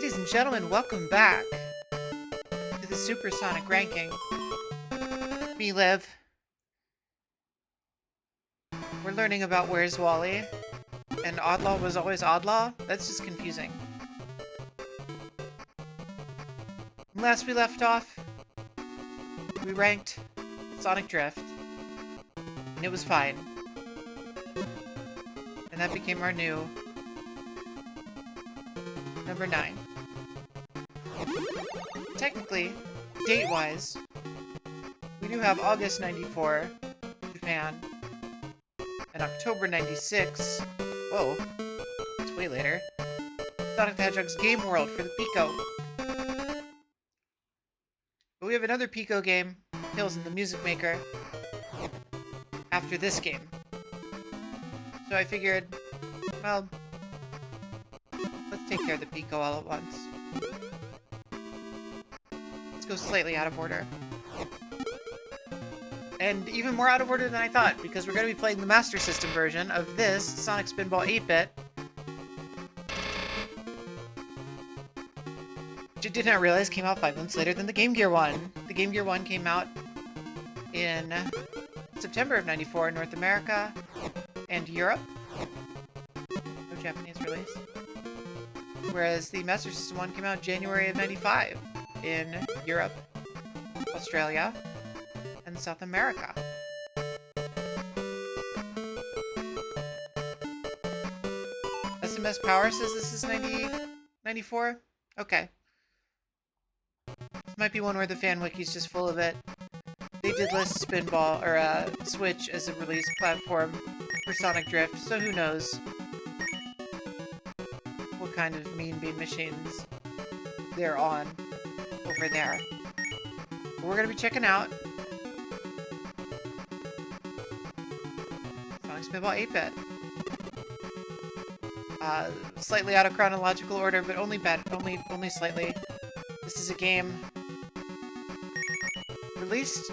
Ladies and gentlemen, welcome back to the Supersonic Ranking. Me, Liv. We're learning about Where's Wally, and Oddlaw was always Oddlaw? That's just confusing. Last we left off, we ranked Sonic Drift, and it was fine. And that became our new number 9. Technically, date-wise, we do have August 94, Japan, and October 96, whoa, it's way later, Sonic the Hedgehog's Game World for the Pico. But we have another Pico game, Tales in the Music Maker, after this game. So I figured, well, let's take care of the Pico all at once. Let's go slightly out of order. And even more out of order than I thought, because we're going to be playing the Master System version of this Sonic Spinball 8-bit. Which I did not realize came out 5 months later than the Game Gear one. The Game Gear one came out in September of '94 in North America and Europe. No Japanese release. Whereas the Master System one came out January of '95 in Europe, Australia, and South America. SMS Power says this is 94? Okay. This might be one where the fan wiki's just full of it. They did list Spinball, or Switch as a release platform for Sonic Drift, so who knows what kind of mean bean machines they're on over there. But we're gonna be checking out Sonic Spinball 8-bit. Slightly out of chronological order, but only slightly. This is a game released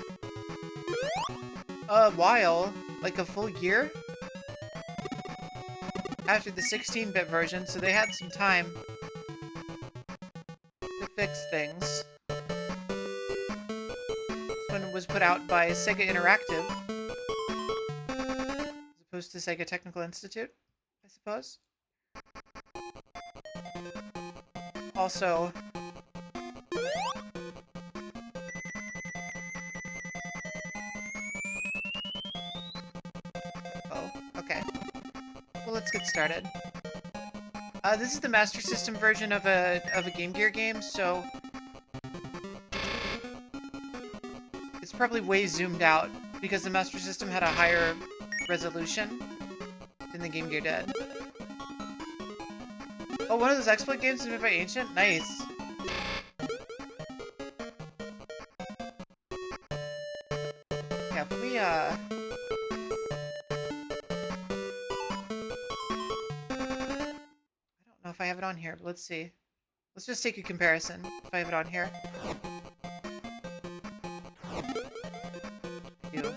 a while, like a full year, after the 16-bit version, so they had some time to fix things. This one was put out by Sega Interactive, as opposed to Sega Technical Institute, I suppose. Also, oh, okay. Well, let's get started. This is the Master System version of a Game Gear game, so it's probably way zoomed out because the Master System had a higher resolution than the Game Gear did. Oh, one of those exploit games is made by Ancient? Nice. Yeah, if we, I don't know if I have it on here, but let's see. Let's just take a comparison, if I have it on here. Ew.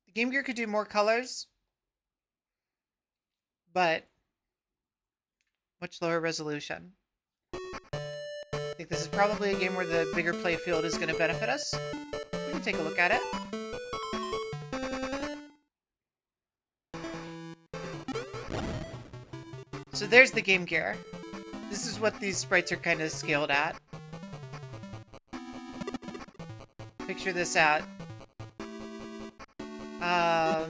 The Game Gear could do more colors, but much lower resolution. I think this is probably a game where the bigger playfield is going to benefit us. We can take a look at it. So there's the Game Gear. This is what these sprites are kind of scaled at. Picture this at I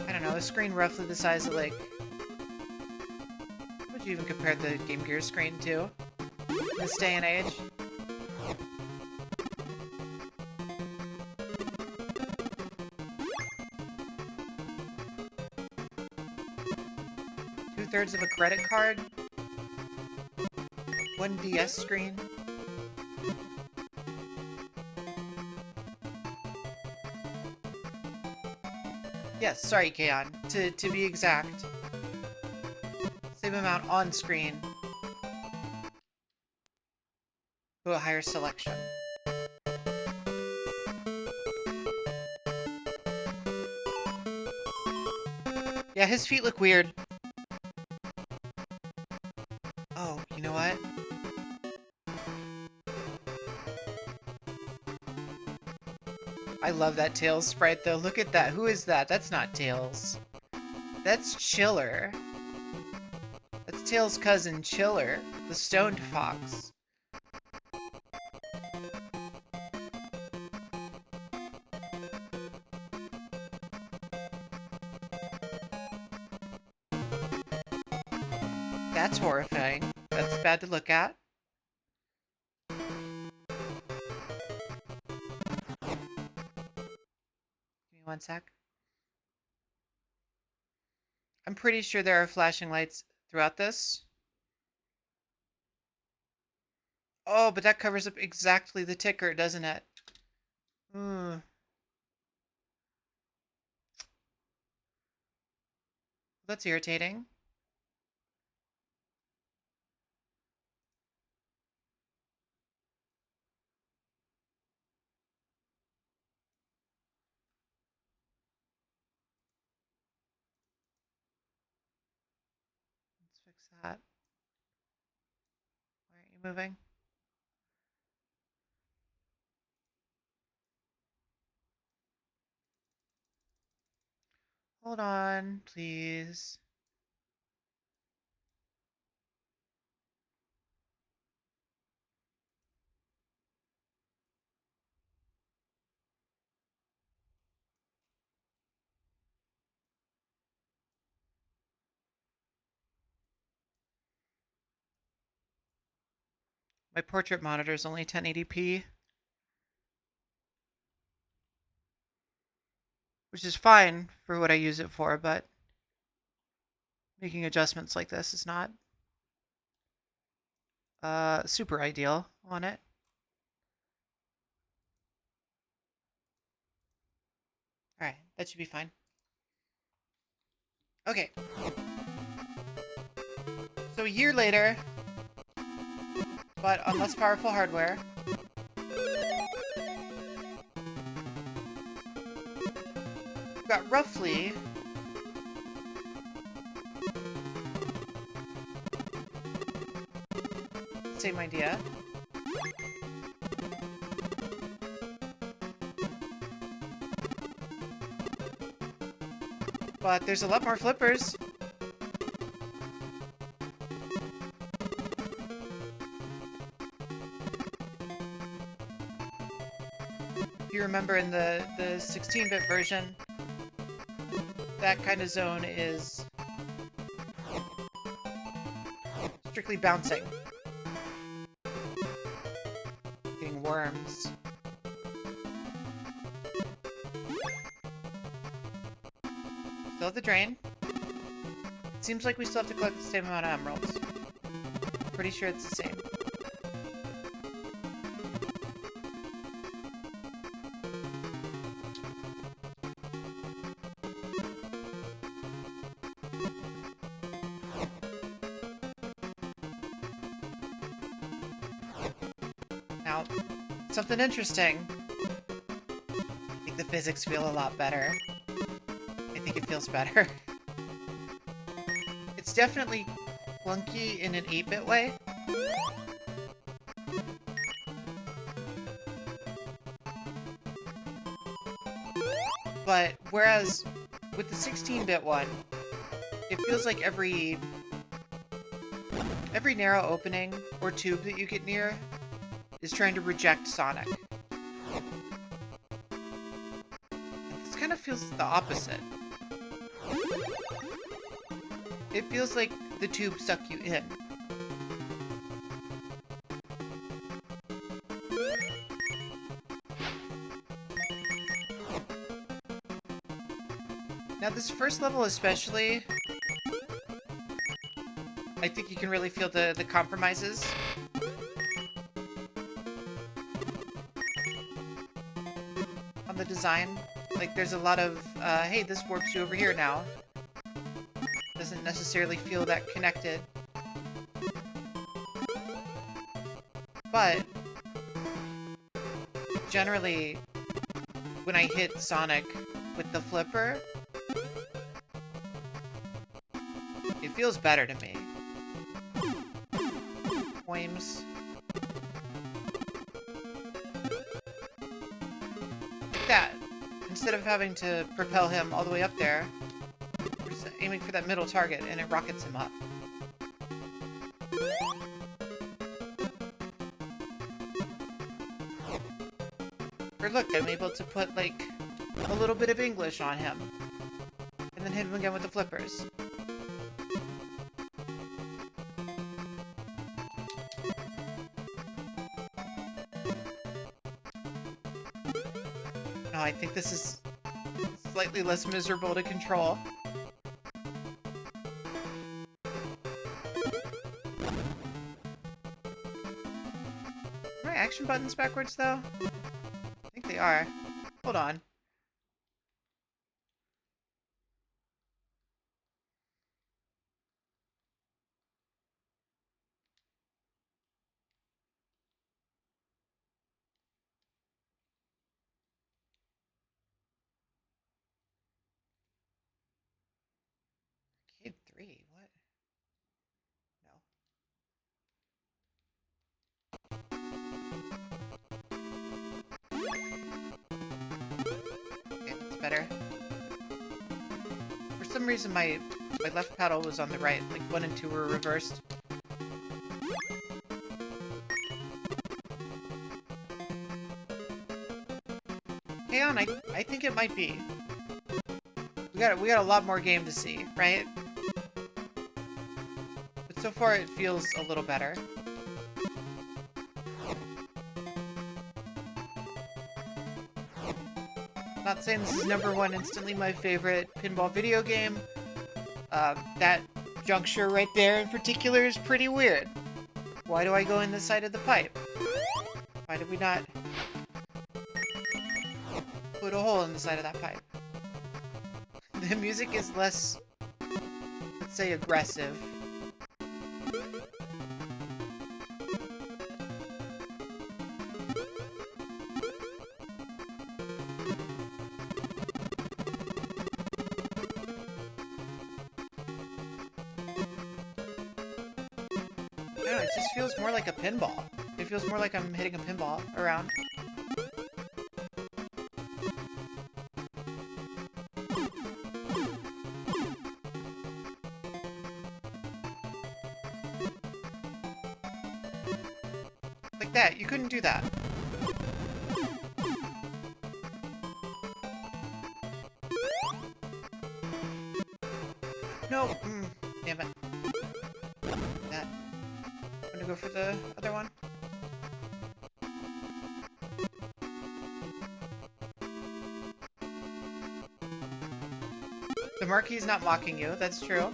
don't know, a screen roughly the size of, like, what would you even compare the Game Gear screen to in this day and age? Two-thirds of a credit card? One DS screen? Yes, sorry, Kaon. To be exact. Same amount on screen. To a higher selection. Yeah, his feet look weird. Oh, you know what? I love that Tails sprite, though. Look at that. Who is that? That's not Tails. That's Chiller. That's Tails' cousin, Chiller, the stoned fox. That's horrifying. That's bad to look at. Give me one sec. I'm pretty sure there are flashing lights throughout this. Oh, but that covers up exactly the ticker, doesn't it? That's irritating. Let's fix that. Why aren't you moving? Hold on, please. My portrait monitor is only 1080p. Which is fine for what I use it for, but making adjustments like this is not super ideal on it. Alright, that should be fine. Okay. So a year later, but on less powerful hardware, we've got roughly the same idea. But there's a lot more flippers. If you remember in the 16-bit version, that kind of zone is strictly bouncing. Getting worms. Still have the drain. It seems like we still have to collect the same amount of emeralds. Pretty sure it's the same. Now, something interesting. I think the physics feel a lot better. I think it feels better. It's definitely clunky in an 8-bit way. But whereas with the 16-bit one, it feels like every narrow opening or tube that you get near is trying to reject Sonic. And this kind of feels the opposite. It feels like the tube suck you in. Now this first level especially, I think you can really feel the compromises. On the design. Like there's a lot of, hey, this warps you over here now. Doesn't necessarily feel that connected. But generally, when I hit Sonic with the flipper, feels better to me. Poems. Like that. Instead of having to propel him all the way up there, we're just aiming for that middle target and it rockets him up. Or look, I'm able to put, like, a little bit of English on him. And then hit him again with the flippers. No, I think this is slightly less miserable to control. Are my action buttons backwards, though? I think they are. Hold on. Arcade 3? What? No. Okay, that's better. For some reason, my left paddle was on the right. Like, 1 and 2 were reversed. Hang on, I think it might be. We got a lot more game to see, right? But so far it feels a little better. Not saying this is #1 instantly my favorite pinball video game. That juncture right there in particular is pretty weird. Why do I go in the side of the pipe? Why did we not put a hole in the side of that pipe? The music is less, let's say, aggressive. I don't know, it just feels more like a pinball. It feels more like I'm hitting a pinball around. Like that, you couldn't do that. No, damn it. That. I'm gonna go for the other one. The marquee's not mocking you, that's true.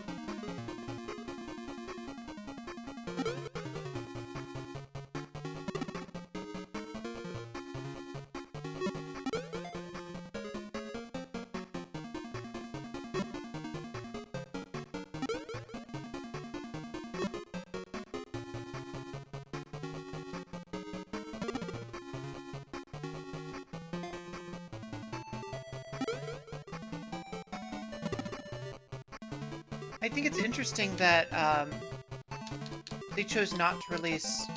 I think it's interesting that they chose not to release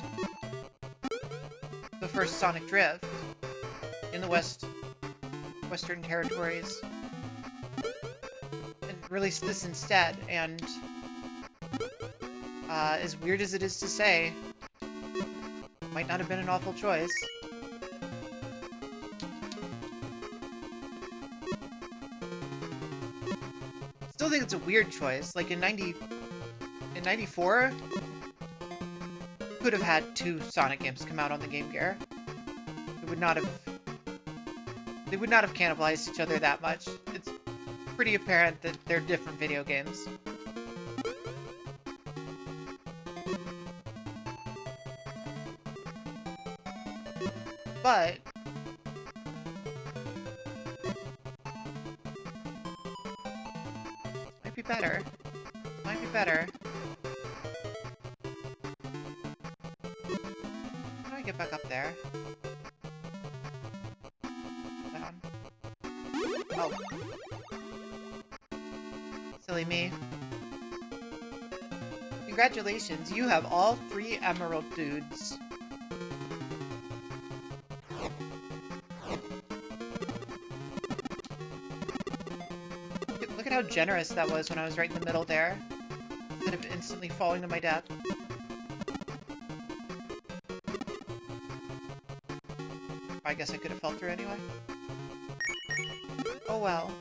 the first Sonic Drift in the Western territories and released this instead. And as weird as it is to say, might not have been an awful choice. Still think it's a weird choice. Like in 94, could have had 2 Sonic games come out on the Game Gear. It would not have. They would not have cannibalized each other that much. It's pretty apparent that they're different video games. But might be better. Might be better. How do I get back up there? Down. Oh. Silly me. Congratulations, you have all 3 emerald dudes. Look at how generous that was when I was right in the middle there, instead of instantly falling to my death. I guess I could have fell through anyway. Oh well.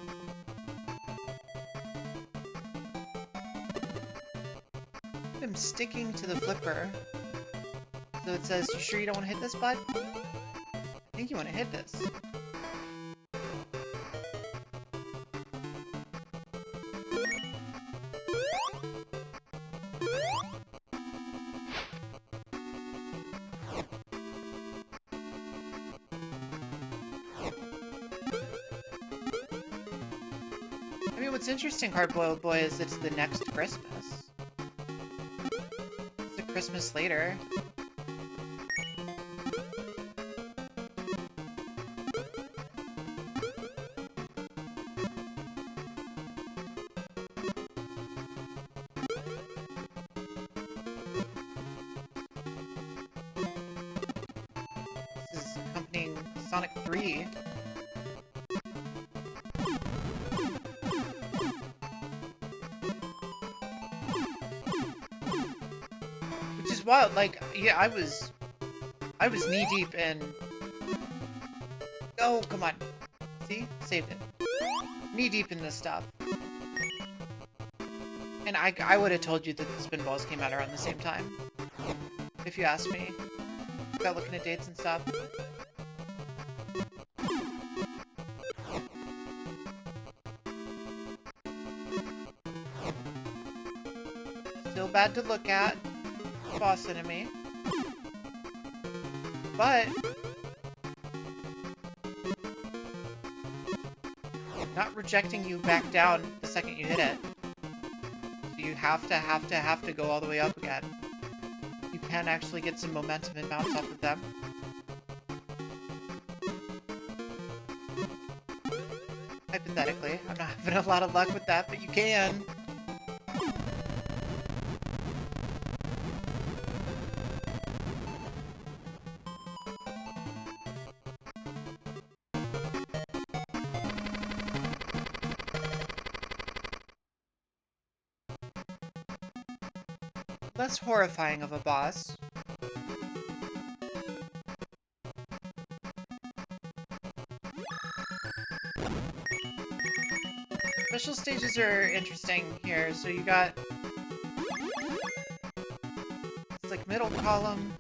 I'm sticking to the flipper. So it says, you sure you don't want to hit this, bud? I think you want to hit this. I mean, what's interesting, Hard-Boiled Boy, is it's the next Christmas. It's a Christmas later. This is accompanying Sonic 3. Wild, like, yeah, I was knee-deep in... Oh, come on. See? Saved it. Knee-deep in this stuff. And I would have told you that the Spinballs came out around the same time. If you asked me. Without looking at dates and stuff. Still bad to look at. Boss enemy. But not rejecting you back down the second you hit it. So you have to go all the way up again. You can actually get some momentum and bounce off of them. Hypothetically. I'm not having a lot of luck with that, but you can. Less horrifying of a boss. Special stages are interesting here. So you got... It's like middle column.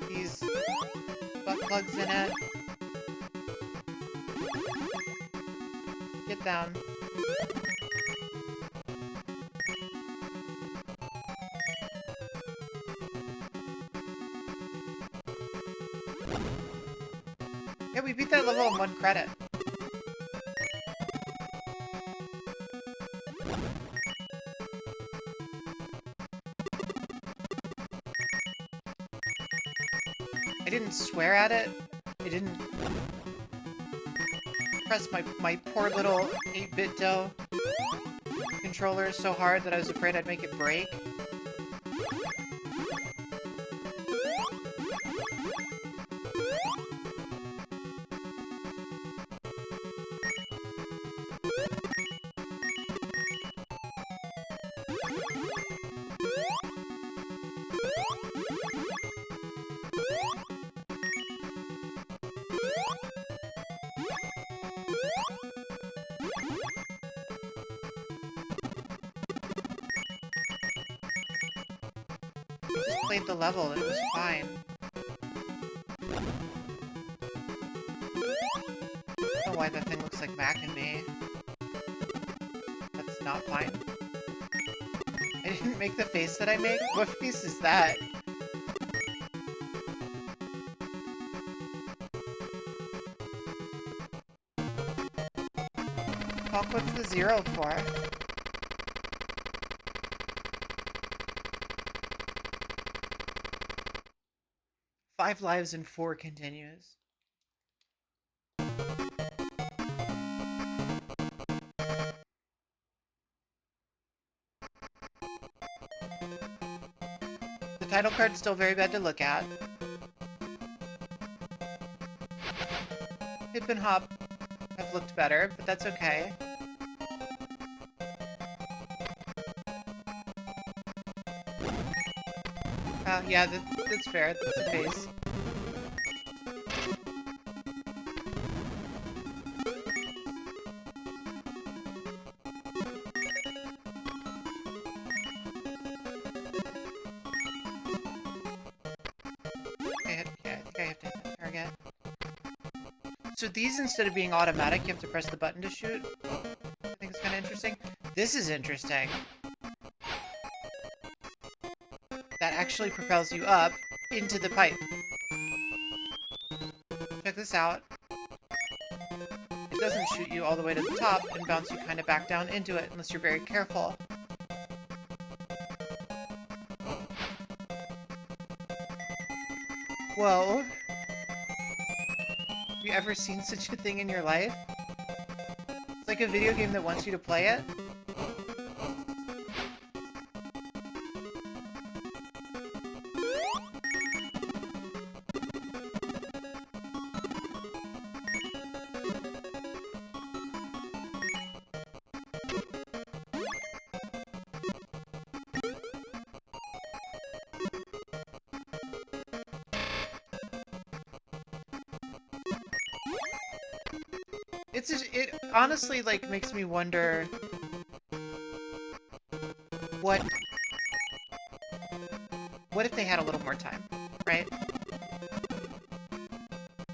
These butt plugs in it. Get down. Yeah, we beat that level in 1 credit. I didn't swear at it. I didn't press my poor little 8-bit dough controller so hard that I was afraid I'd make it break. Played the level, it was fine. I don't know why that thing looks like Mac and me. That's not fine. I didn't make the face that I make? What face is that? Fuck, what's the 0 for? 5 lives and 4 continues. title card's still very bad to look at. Hip and Hop have looked better, but that's okay. Yeah, that's fair. That's the case. I think I have to hit that target. So these, instead of being automatic, you have to press the button to shoot. I think it's kind of interesting. This is interesting. That actually propels you up into the pipe. Check this out. It doesn't shoot you all the way to the top and bounce you kind of back down into it unless you're very careful. Whoa. Have you ever seen such a thing in your life? It's like a video game that wants you to play it. It honestly, like, makes me wonder what if they had a little more time, right?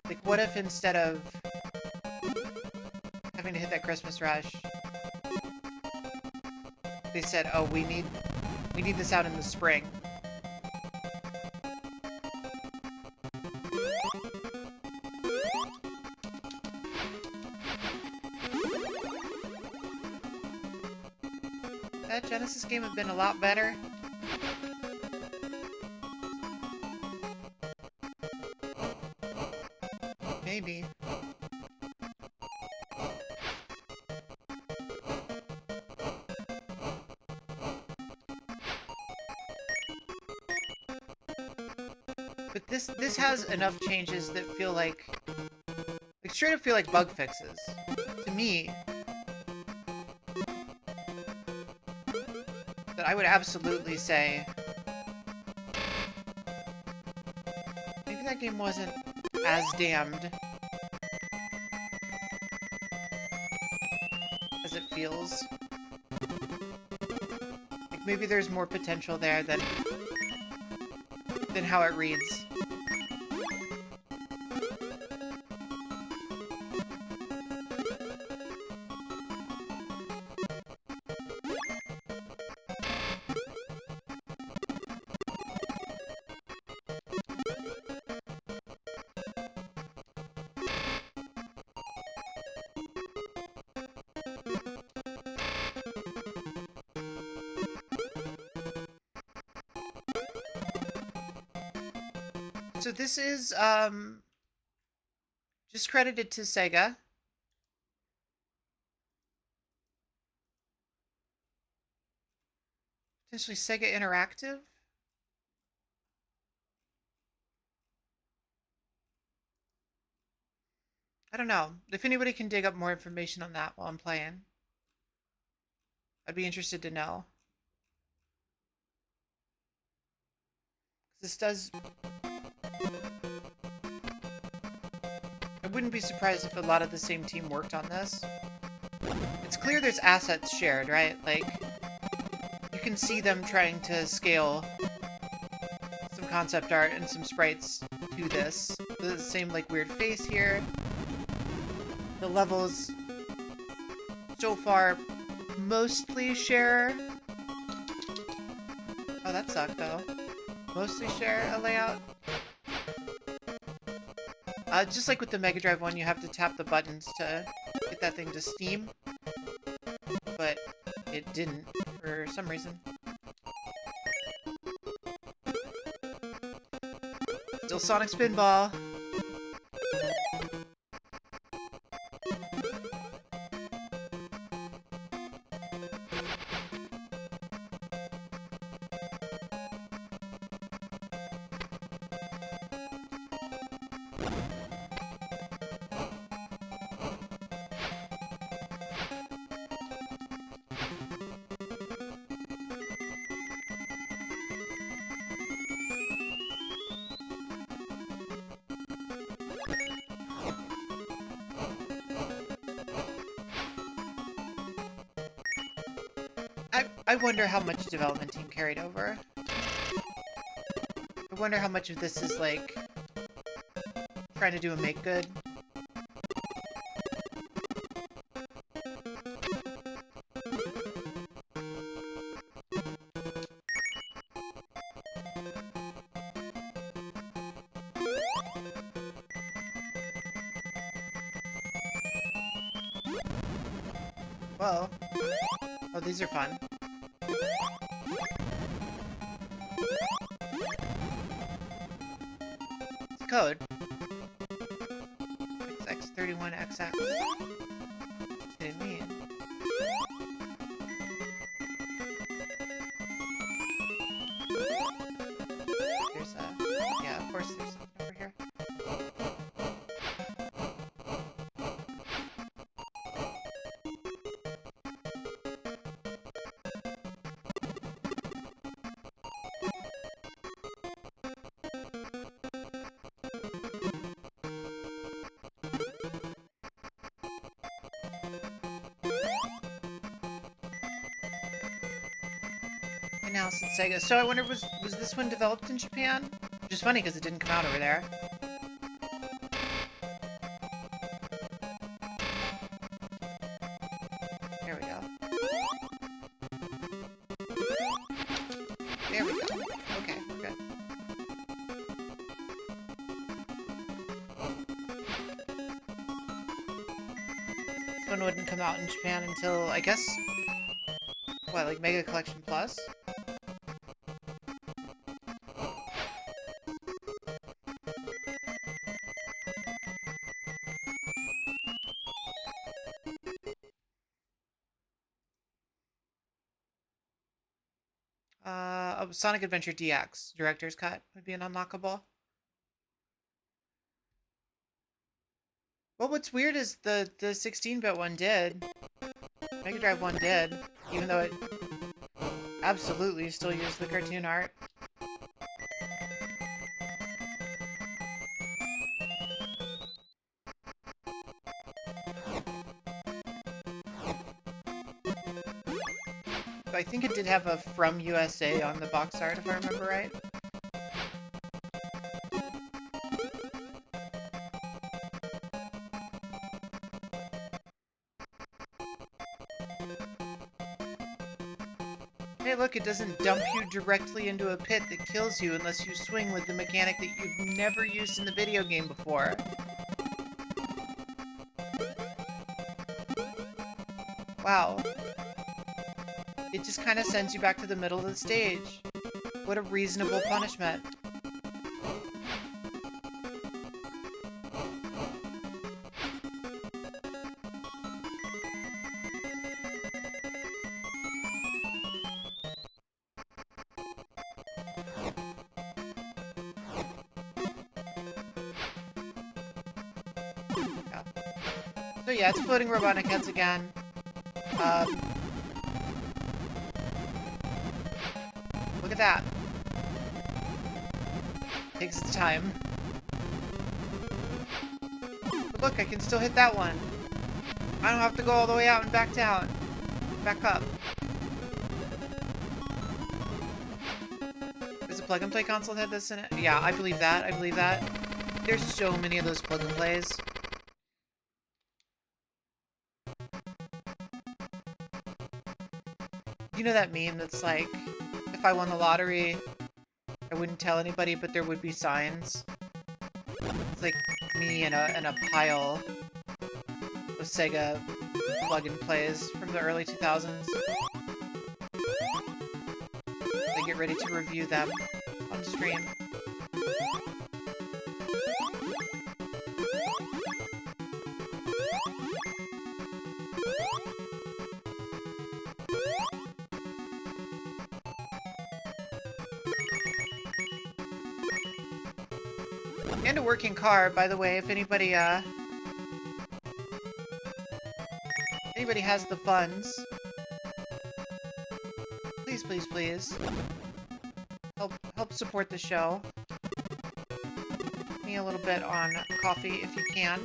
Like, what if instead of having to hit that Christmas rush, they said, oh, we need this out in the spring. That Genesis game have been a lot better. Maybe. But this has enough changes that feel like straight up feel like bug fixes to me. That I would absolutely say maybe that game wasn't as damned as it feels. Like maybe there's more potential there than how it reads. So this is just credited to Sega. Potentially Sega Interactive. I don't know. If anybody can dig up more information on that while I'm playing, I'd be interested to know. This does... I wouldn't be surprised if a lot of the same team worked on this. It's clear there's assets shared, right? Like, you can see them trying to scale some concept art and some sprites to this. The same, like, weird face here. The levels so far mostly share... Oh, that sucked, though. Mostly share a layout. Just like with the Mega Drive one, you have to tap the buttons to get that thing to steam. But it didn't, for some reason. Still Sonic Spinball. I wonder how much development team carried over. I wonder how much of this is, like, trying to do a make good. Whoa. Oh, these are fun. It's code. XX31XX. What did it mean? There's a... Yeah, of course there's something over here. Announced at Sega. So I wonder, was this one developed in Japan? Which is funny because it didn't come out over there. There we go. There we go. Okay, we're good. This one wouldn't come out in Japan until, I guess, what, like Mega Collection Plus? Sonic Adventure DX Director's Cut would be an unlockable. Well, what's weird is the 16-bit one did. Mega Drive 1 did, even though it absolutely still used the cartoon art. I think it did have a From USA on the box art, if I remember right. Hey, look, it doesn't dump you directly into a pit that kills you unless you swing with the mechanic that you've never used in the video game before. Wow. It just kind of sends you back to the middle of the stage. What a reasonable punishment. Yeah. So yeah, it's floating robotic heads again. Look at that. Takes its time. But look, I can still hit that one. I don't have to go all the way out and back down. Back up. There's a plug-and-play console that had this in it? Yeah, I believe that. I believe that. There's so many of those plug-and-plays. You know that meme that's like, if I won the lottery, I wouldn't tell anybody, but there would be signs. It's like me and a pile of Sega plug-and-plays from the early 2000s. I get ready to review them on stream. And a working car, by the way, if anybody has the funds. Please, please, please. Help support the show. Me a little bit on coffee if you can.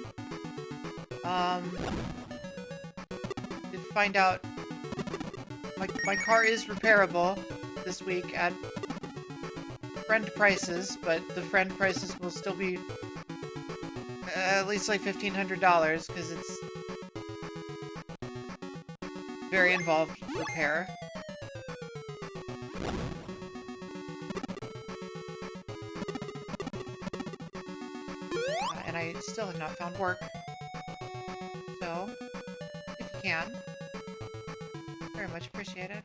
Did find out My car is repairable this week at friend prices, but the friend prices will still be at least like $1,500 because it's very involved repair. And I still have not found work. So, if you can, very much appreciated.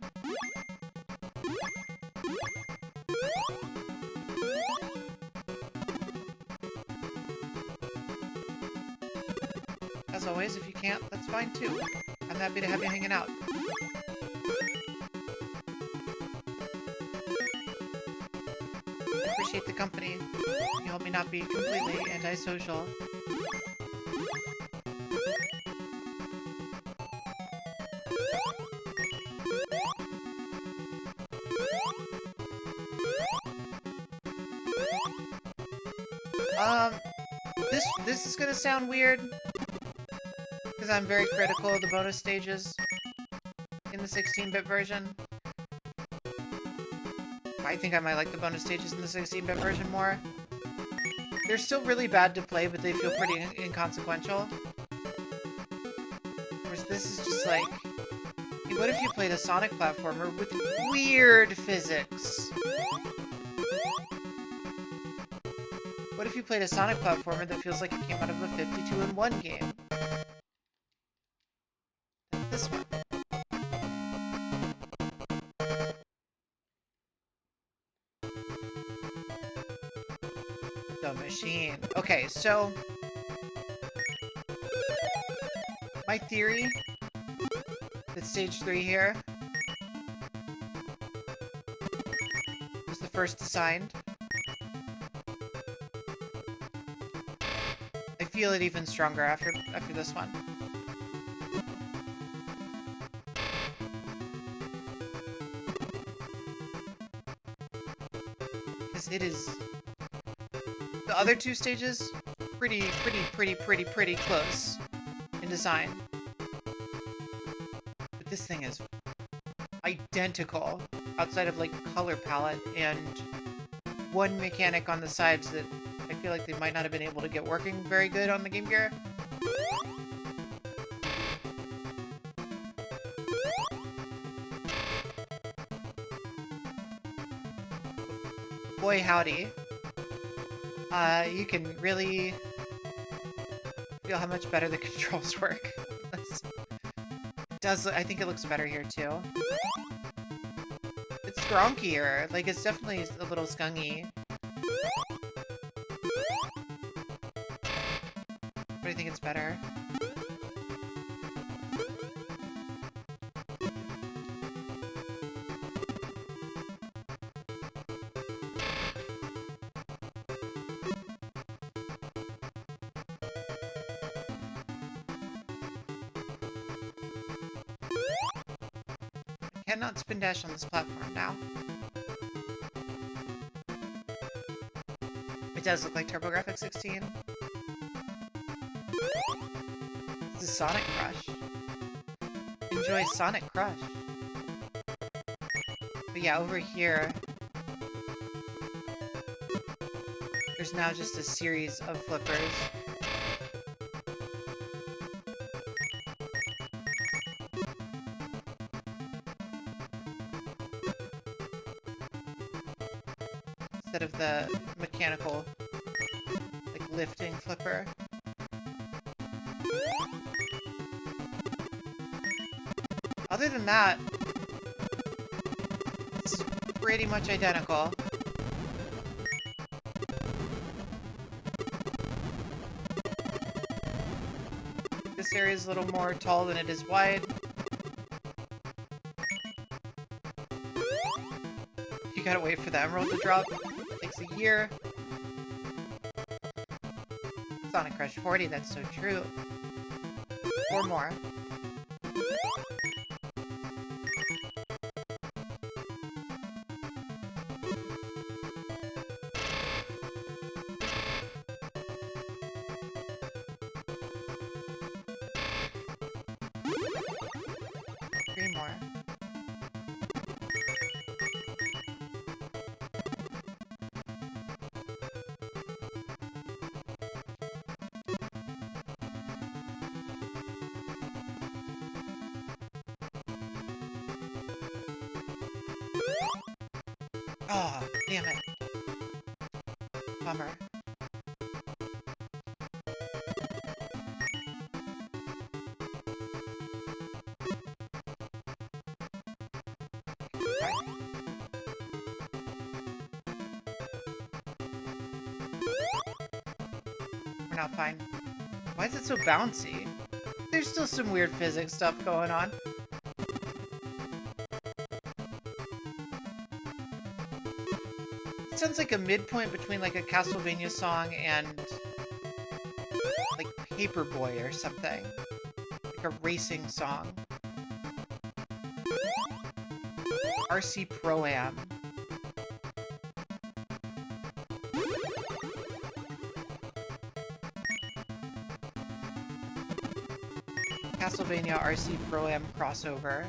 As always, if you can't, that's fine too. I'm happy to have you hanging out. I appreciate the company. You help me not be completely antisocial. This is gonna sound weird, because I'm very critical of the bonus stages in the 16-bit version. I think I might like the bonus stages in the 16-bit version more. They're still really bad to play, but they feel pretty inconsequential. Whereas this is just like, hey, what if you played a Sonic platformer with weird physics? What if you played a Sonic platformer that feels like it came out of a 52-in-1 game? This one. The machine. Okay, so my theory that stage 3 here was the first designed. I feel it even stronger after this one. Because it is... The other two stages, pretty close in design. But this thing is identical, outside of, like, color palette and one mechanic on the sides that I feel like they might not have been able to get working very good on the Game Gear. Boy howdy. You can really feel how much better the controls work. I think it looks better here too. It's stronkier. Like, it's definitely a little skunky. But I think it's better. I cannot spin dash on this platform now. It does look like TurboGrafx 16. This is Sonic Crush. Enjoy Sonic Crush. But yeah, over here, there's now just a series of flippers. Instead of the mechanical, like, lifting flipper. Other than that, it's pretty much identical. This area is a little more tall than it is wide. You gotta wait for the emerald to drop. It takes a year. Sonic Crush 40, that's so true. 4 more. Oh, damn it. Bummer. We're not fine. Why is it so bouncy? There's still some weird physics stuff going on. It sounds like a midpoint between like a Castlevania song and like Paperboy or something. Like a racing song. RC Pro-Am. Castlevania RC Pro-Am crossover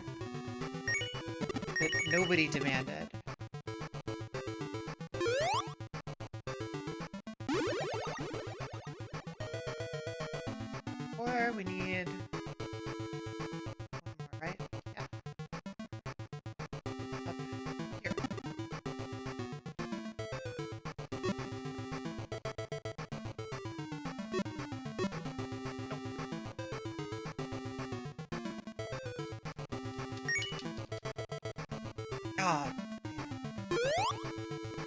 that nobody demanded. Or we need one more, right? Yeah. Up here. God.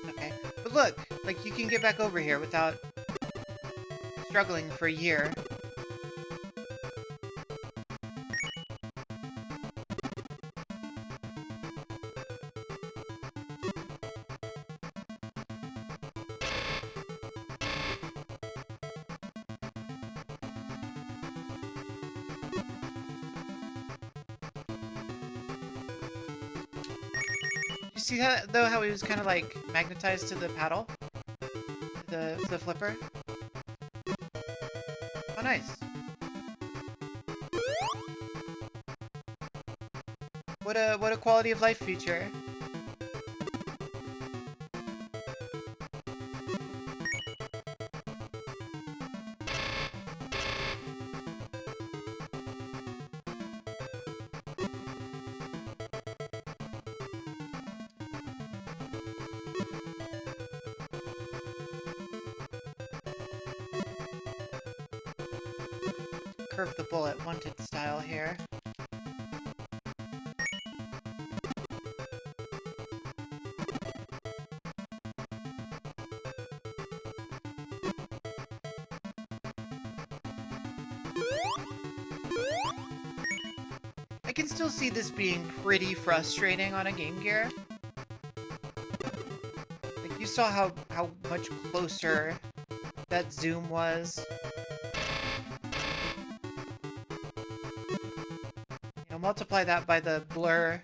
Okay. But look, like you can get back over here without struggling for a year. You see how, though, how he was kind of like magnetized to the paddle? The flipper? Oh, nice. What a quality of life feature. Curve the bullet wanted style here. I can still see this being pretty frustrating on a Game Gear. Like, you saw how much closer that zoom was. You know, multiply that by the blur.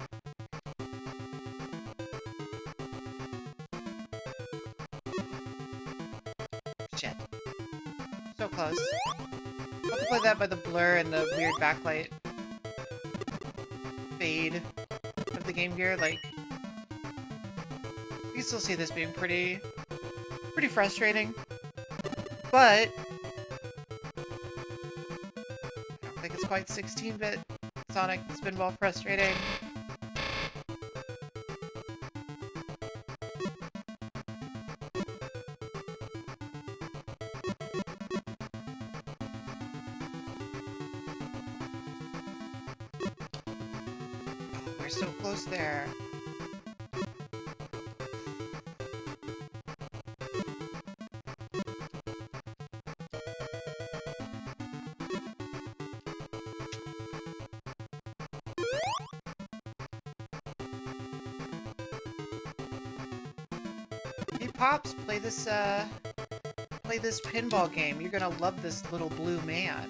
Shit. So close. Multiply that by the blur and the weird backlight fade of the Game Gear, like, you can still see this being pretty frustrating, but I don't think it's quite 16-bit Sonic Spinball frustrating. We're so close there. Hey Pops, play this pinball game. You're gonna love this little blue man.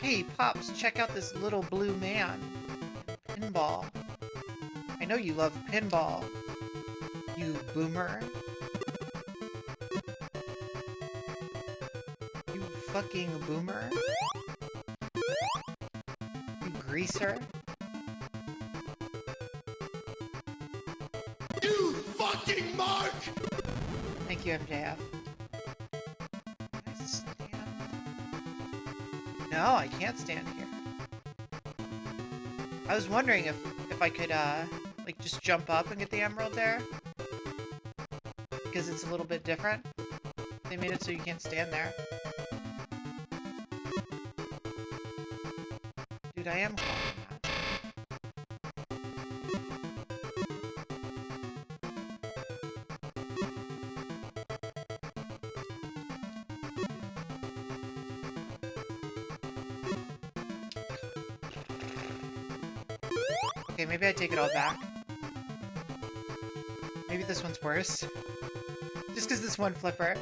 Hey Pops, check out this little blue man. Pinball. I know you love pinball, you boomer. You fucking boomer. You greaser. You fucking mark! Thank you, MJF. Can I stand? No, I can't stand here. I was wondering if I could Like, just jump up and get the emerald there. Because it's a little bit different. They made it so you can't stand there. Dude, I am calling that. Okay, maybe I take it all back. Maybe this one's worse. Just because this one flipper.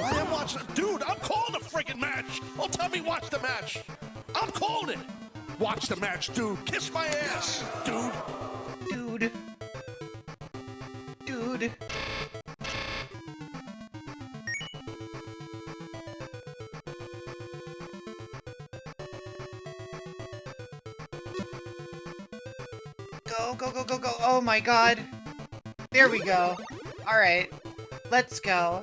I am watching. Dude, I'm calling the freaking match. Oh, tell me watch the match. I'm calling it. Watch the match, dude. Kiss my ass, dude. Dude. Dude. Go, go, go, go, go. Oh my god. There we go. Alright. Let's go.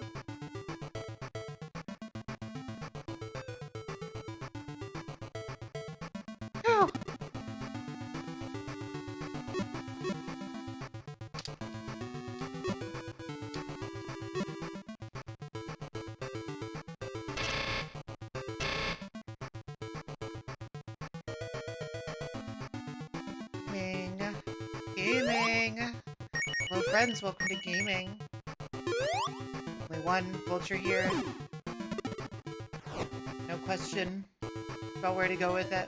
Whew. Gaming. Hello friends, welcome to gaming. Only one vulture here. No question about where to go with it.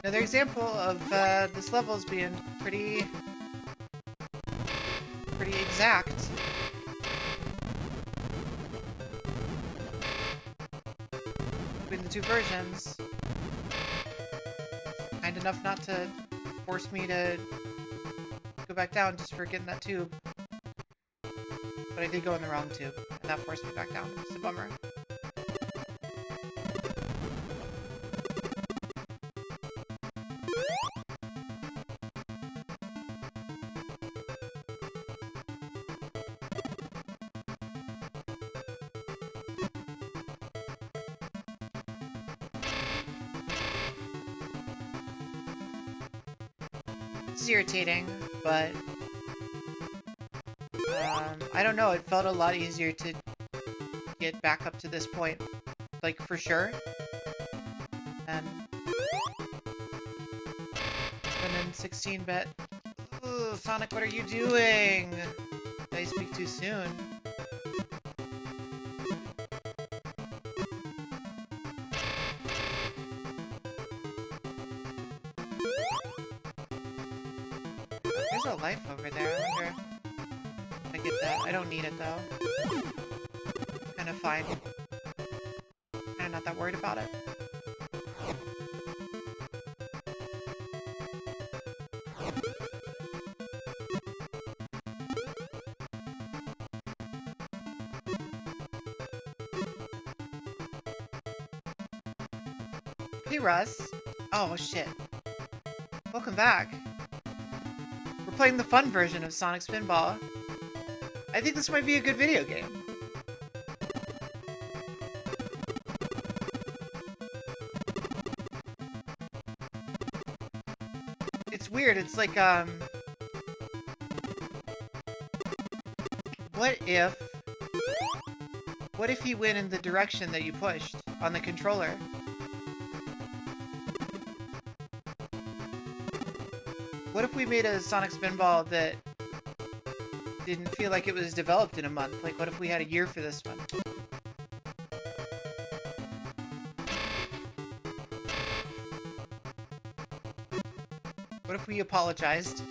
Another example of this level's being pretty exact. Between the two versions. Kind enough not to force me to go back down just for getting that tube. But I did go in the wrong tube, and that forced me back down. It's a bummer. It's irritating, but I don't know, it felt a lot easier to get back up to this point, like for sure. And in 16-bit. Ooh, Sonic, what are you doing? Did I speak too soon? There's a life over there. I wonder if I get that. I don't need it though. Kind of fine. I'm not that worried about it. Hey Russ. Oh shit. Welcome back. We're playing the fun version of Sonic Spinball. I think this might be a good video game. It's weird, it's like, what if he went in the direction that you pushed on the controller? What if we made a Sonic Spinball that didn't feel like it was developed in a month. Like, what if we had a year for this one? What if we apologized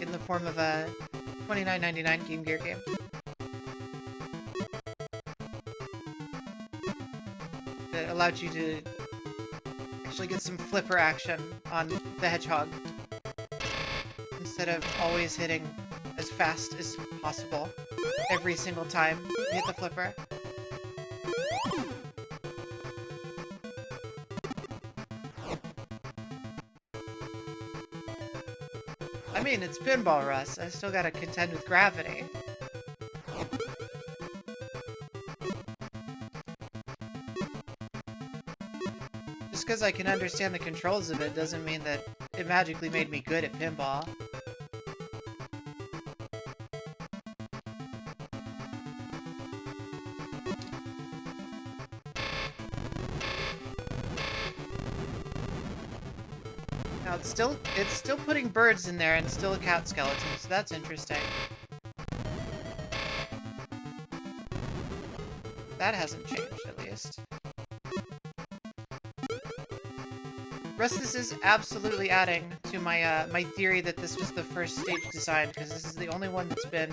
in the form of a $29.99 Game Gear game? That allowed you to actually get some flipper action on the hedgehog instead of always hitting as fast as possible every single time you hit the flipper. I mean, it's Spinball, Russ. I still gotta contend with gravity. Just because I can understand the controls of it doesn't mean that it magically made me good at pinball. Now it's still putting birds in there and still a cat skeleton, so that's interesting. That hasn't changed, at least. Russ, this is absolutely adding to my my theory that this was the first stage design, because this is the only one that's been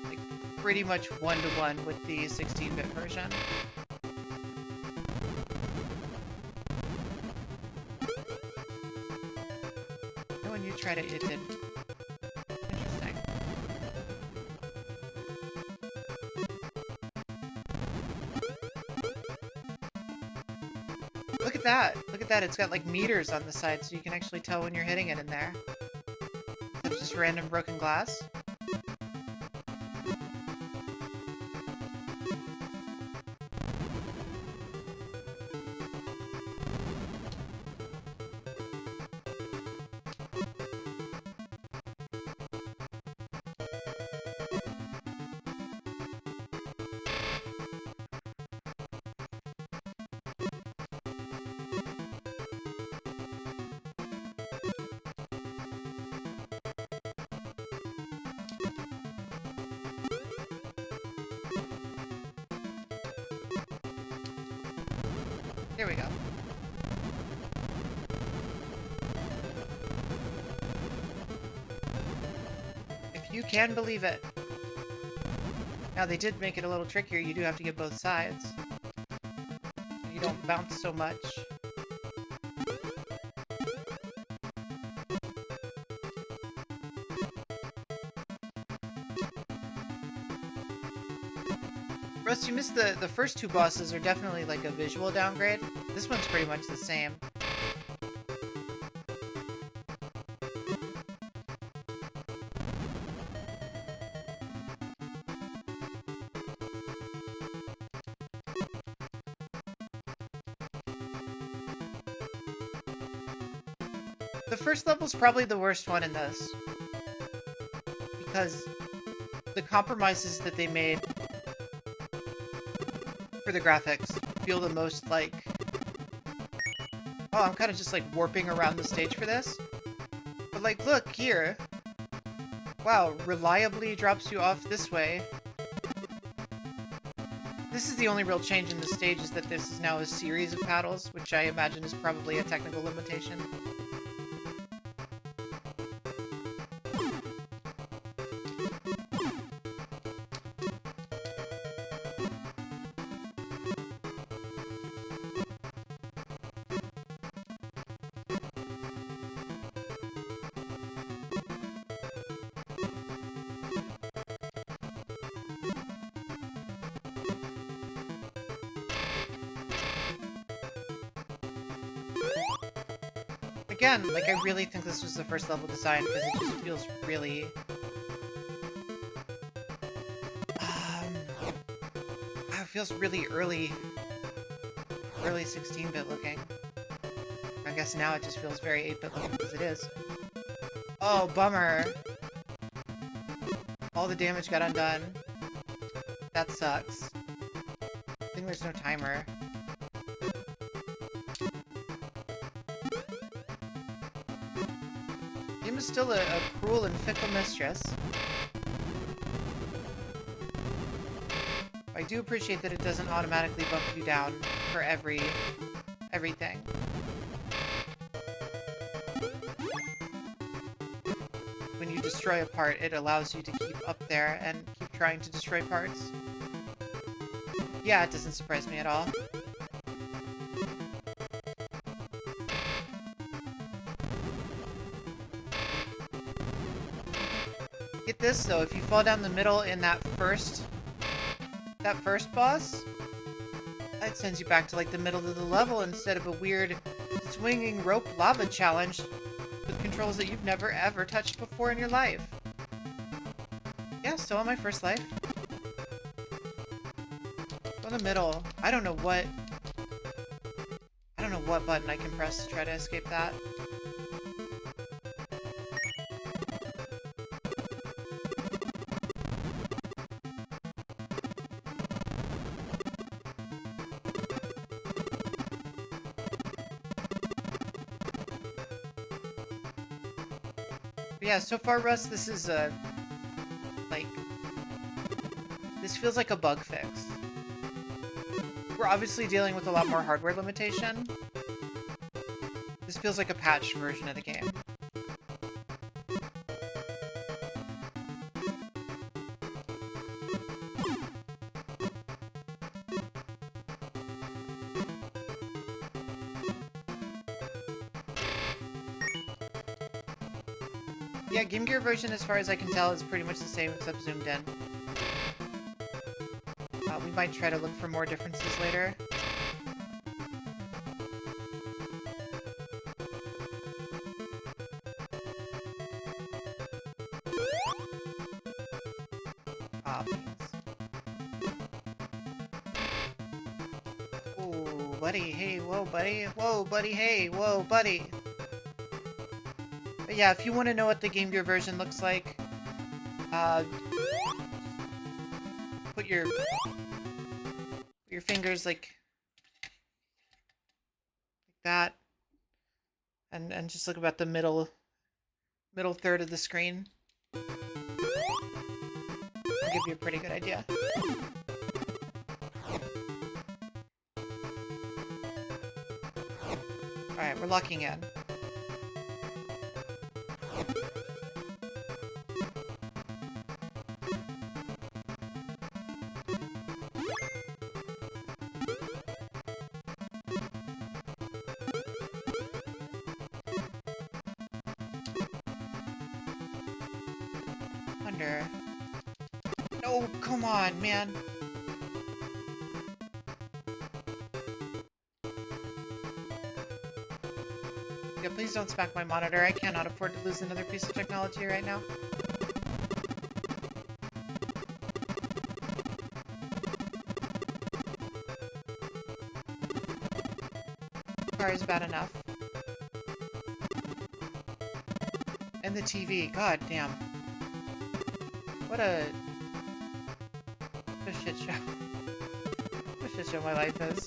like pretty much one-to-one with the 16-bit version. And when you tried it, it did. Interesting. Look at that! Look at that, it's got like meters on the side so you can actually tell when you're hitting it in there. That's just random broken glass. Here we go. If you can believe it. Now, they did make it a little trickier. You do have to get both sides. You don't bounce so much. Russ, you missed the first two bosses are definitely like a visual downgrade. This one's pretty much the same. The first level's probably the worst one in this, because the compromises that they made for the graphics feel the most like... Oh, I'm kind of just like warping around the stage for this. But like, look here. Wow, reliably drops you off this way. This is the only real change in the stage, is that this is now a series of paddles, which I imagine is probably a technical limitation. Again, like, I really think this was the first level design, because it just feels really... it feels really early 16-bit looking. I guess now it just feels very 8-bit looking, because it is. Oh, bummer. All the damage got undone. That sucks. I think there's no timer. Game is still a cruel and fickle mistress. do appreciate that it doesn't automatically bump you down for everything. When you destroy a part, it allows you to keep up there and keep trying to destroy parts. Yeah, it doesn't surprise me at all. Get this though, if you fall down the middle in that first boss, that sends you back to like the middle of the level instead of a weird swinging rope lava challenge with controls that you've never ever touched before in your life. Yeah, still on my first life. Go in the middle. I don't know what button I can press to try to escape that. Yeah, so far, Russ, this is this feels like a bug fix. We're obviously dealing with a lot more hardware limitation. This feels like a patched version of the game. Yeah, Game Gear version, as far as I can tell, is pretty much the same except zoomed in. We might try to look for more differences later. Ah, beans. Ooh, buddy, hey, whoa, buddy. Whoa, buddy, hey, whoa, buddy. But yeah, if you want to know what the Game Gear version looks like, put your fingers like that, and just look about the middle third of the screen. I'll give you a pretty good idea. Alright, we're locking in. Oh, come on, man. Yeah, please don't smack my monitor. I cannot afford to lose another piece of technology right now. Car is bad enough. And the TV. God damn. What a shit show. What a shit show my life is.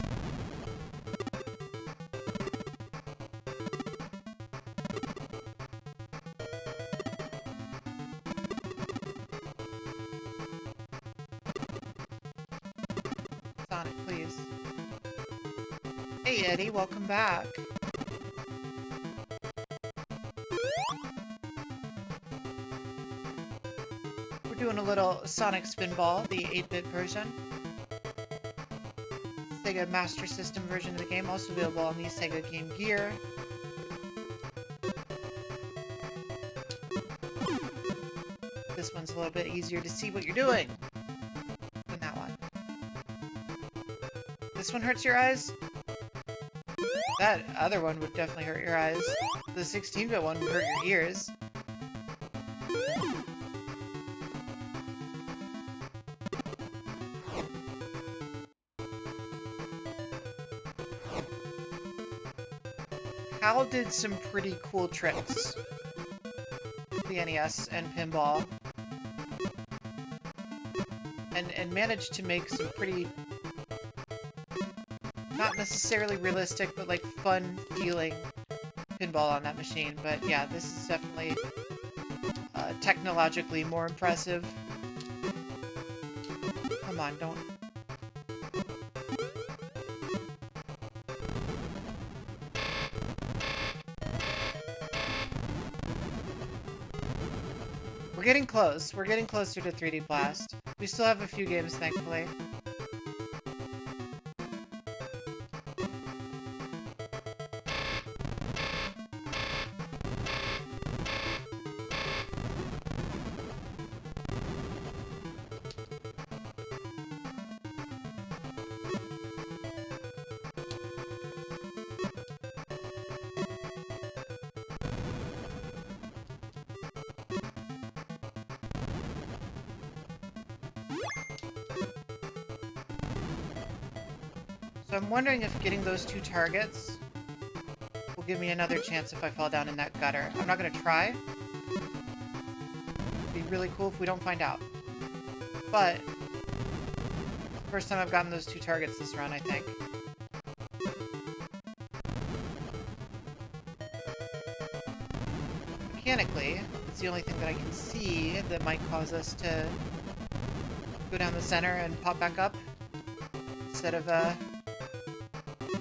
Sonic, please. Hey Eddie, welcome back. Doing a little Sonic Spinball, the 8-bit version. Sega Master System version of the game, also available on the Sega Game Gear. This one's a little bit easier to see what you're doing than that one. This one hurts your eyes? That other one would definitely hurt your eyes. The 16-bit one would hurt your ears. Hal did some pretty cool tricks. The NES and Pinball. And managed to make some pretty... not necessarily realistic, but like fun feeling pinball on that machine. But yeah, this is definitely technologically more impressive. Come on, don't We're getting close. We're getting closer to 3D Blast. We still have a few games, thankfully. So I'm wondering if getting those 2 targets will give me another chance if I fall down in that gutter. I'm not gonna try. It'd be really cool if we don't find out. But first time I've gotten those 2 targets this run, I think. Mechanically, it's the only thing that I can see that might cause us to go down the center and pop back up instead of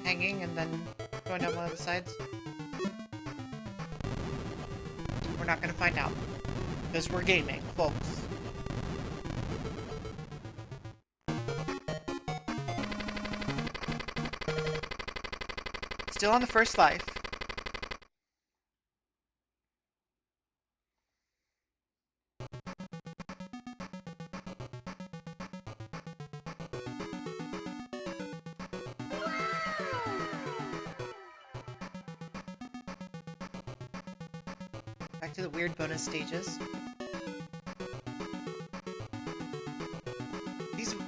hanging and then going down one of the sides. We're not gonna find out because we're gaming, folks. Still on the first life. Back to the weird bonus stages.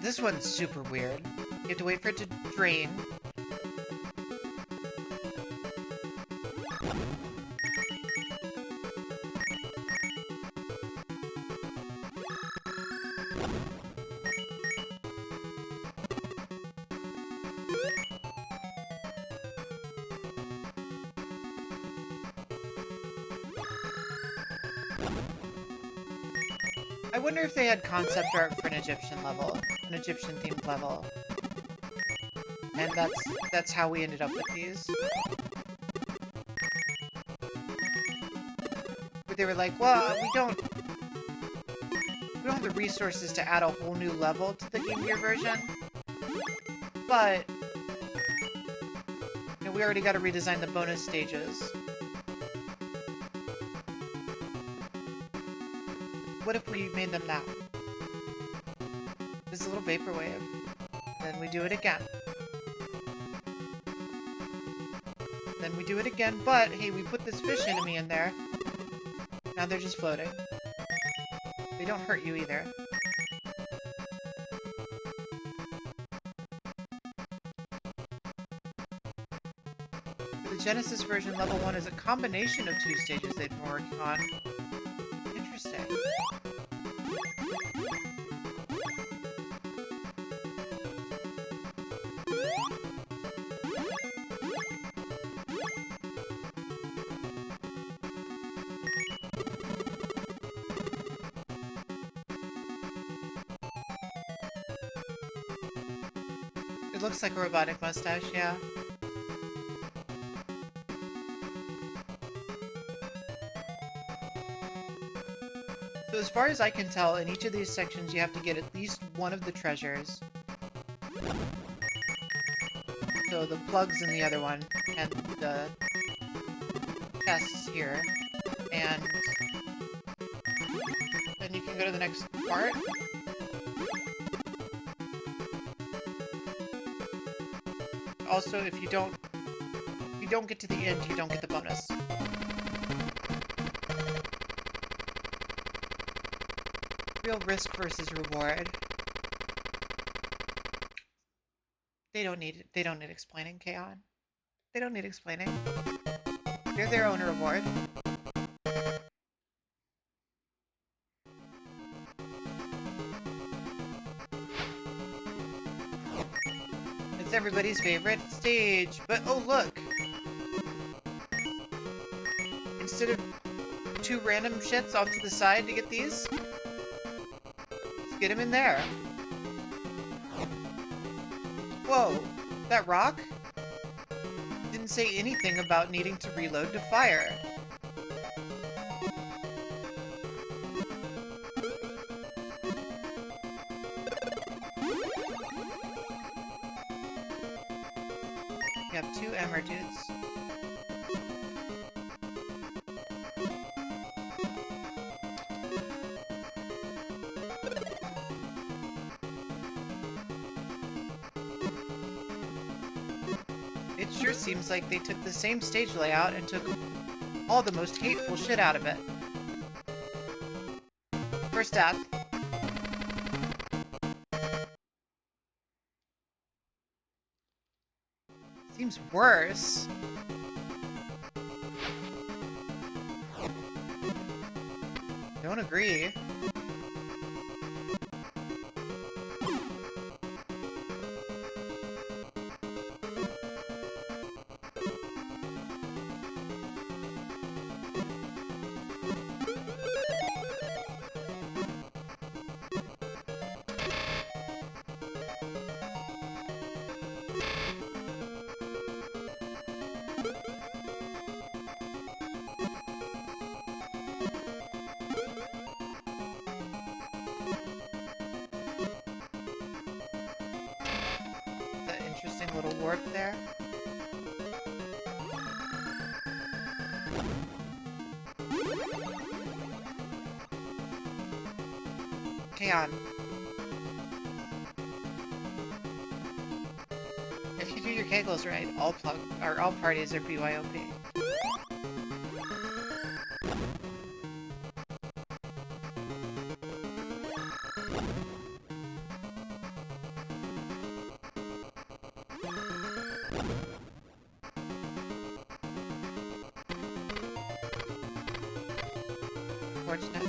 This one's super weird. You have to wait for it to drain. I wonder if they had concept art for an Egyptian level, an Egyptian themed level. And that's how we ended up with these. But they were like, well, we don't have the resources to add a whole new level to the Game Gear version. But you know, we already got to redesign the bonus stages. What if we made them now? This is a little vaporwave. Then we do it again. Then we do it again, but hey, we put this fish enemy in there. Now they're just floating. They don't hurt you either. For the Genesis version, level 1 is a combination of 2 stages they've been working on. Interesting. It looks like a robotic mustache, yeah. So as far as I can tell, in each of these sections you have to get at least one of the treasures. So the plugs in the other one, and the chests here. And then you can go to the next part. Also, if you don't get to the end, you don't get the bonus. Real risk versus reward. They don't need explaining, K-On. They don't need explaining. They're their own reward. It's everybody's favorite stage, but oh look! Instead of 2 random shits off to the side to get these, let's get them in there. Whoa, that rock didn't say anything about needing to reload to fire. have 2 Emerdudes. It sure seems like they took the same stage layout and took all the most hateful shit out of it. First death. Seems worse. Don't agree. Little warp there. Hang on. If you do your kegels right, all parties are BYOP. Unfortunate.